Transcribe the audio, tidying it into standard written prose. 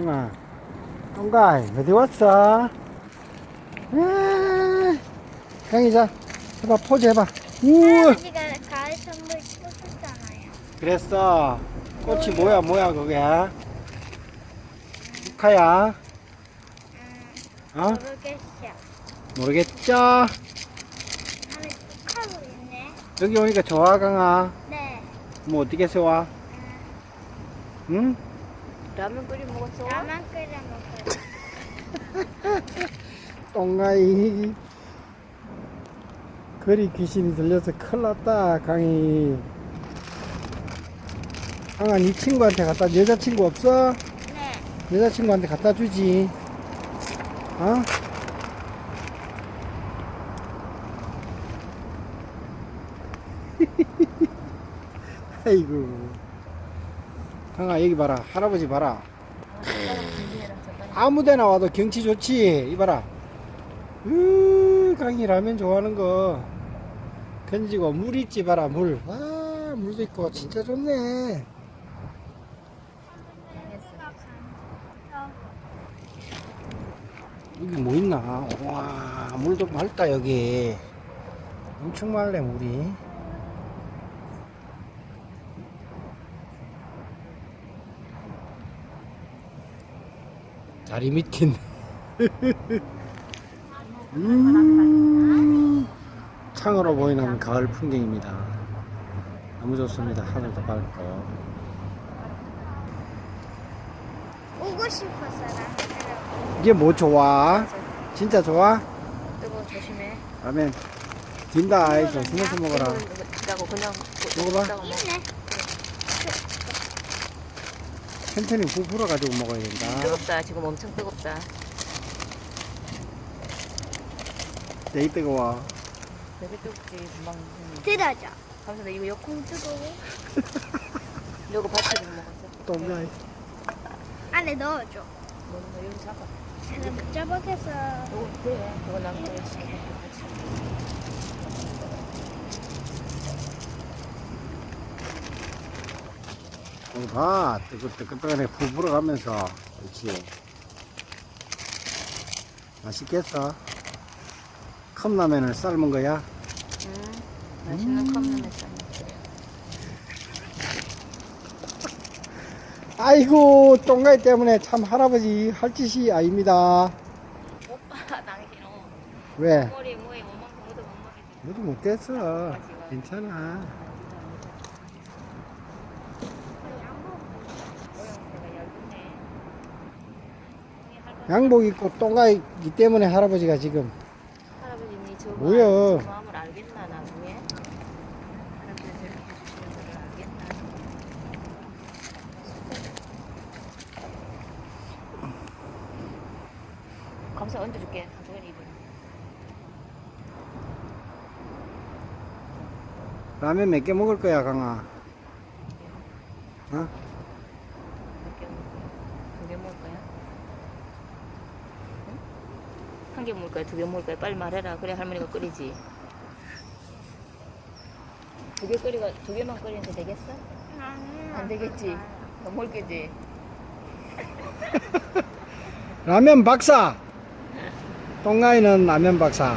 강아, 똥가이, 어디 왔어? 강이 자, 해봐, 포즈 해봐. 우와! 할아버지가 가을 선물 줬었잖아요. 그랬어. 꽃이 뭐야, 그게? 축하야. 어? 모르겠어. 모르겠죠? 안에 축하도 있네. 여기 오니까 좋아, 강아. 네. 뭐 어떻게 세워? 응? 라면 끓여 먹었어? 나만 끓여 먹어요. 똥가이. 거리 귀신이 들려서 큰일 났다, 강이. 강아, 네 친구한테 갖다, 여자친구 없어? 네. 여자친구한테 갖다 주지. 어? 아이고. 강아, 여기 봐라. 할아버지 봐라. 아무 데나 와도 경치 좋지. 이봐라. 강이 라면 좋아하는 거. 건지고, 물 있지, 봐라, 물. 아, 물도 있고, 진짜 좋네. 여기 뭐 있나? 와, 물도 맑다, 여기. 엄청 맑네, 물이. 다리 밑인. 창으로 보이는 가을 풍경입니다. 너무 좋습니다. 하늘도 밝고. 오고 싶었어, 나는. 이게 뭐 좋아? 진짜 좋아? 뜨거 조심해. 라면 긴다. 아이, 조심해서 먹어라. 뜨거고 그냥 먹어봐. 뜨거워 먹어. 있네. 천천히 후 불어가지고 먹어야 된다. 뜨겁다. 지금 엄청 뜨겁다. 되게 뜨거워. 되게 뜨겁지. 금방. 들어줘. 하면서 나 이거 여콩 뜨거워. 이거 받치고 먹었어. 똥가이. 안에 넣어줘. 너 여기 잡아. 안에 못 잡아겠어. 이거 돼. 이거 남겨야지. 봐, 뜨끈뜨끈뜨끈해. 후 불어가면서. 그렇지. 맛있겠어? 컵라면을 삶은 거야? 맛있는 컵라면 삶았어요. 아이고, 똥가이 때문에 참 할아버지 할 짓이 아닙니다. 오빠 당신 왜? 머리 뭐에 오만큼 묻어 못 먹겠지. 너도 못됐어. 괜찮아. 모양새가 얇네. 양복 입고 똥가이기 때문에 할아버지가 지금. 할아버님이 저 뭐야? 저 마음을 알겠나 나중에? 할아버지 저렇게 주시는 거를 알겠나? 감사 얹어줄게. 저건 입을. 라면 몇 개 먹을 거야, 강아? 어? 몇개 먹을 거야? 2개 먹을 거야? 응? 1개 먹을 거야? 2개 먹을 거야? 빨리 말해라. 그래 할머니가 끓이지. 2개 끓이가 2개만 끓이는데 되겠어? 안 되겠지. 더 먹겠지. 라면 박사! 똥가이는 라면 박사.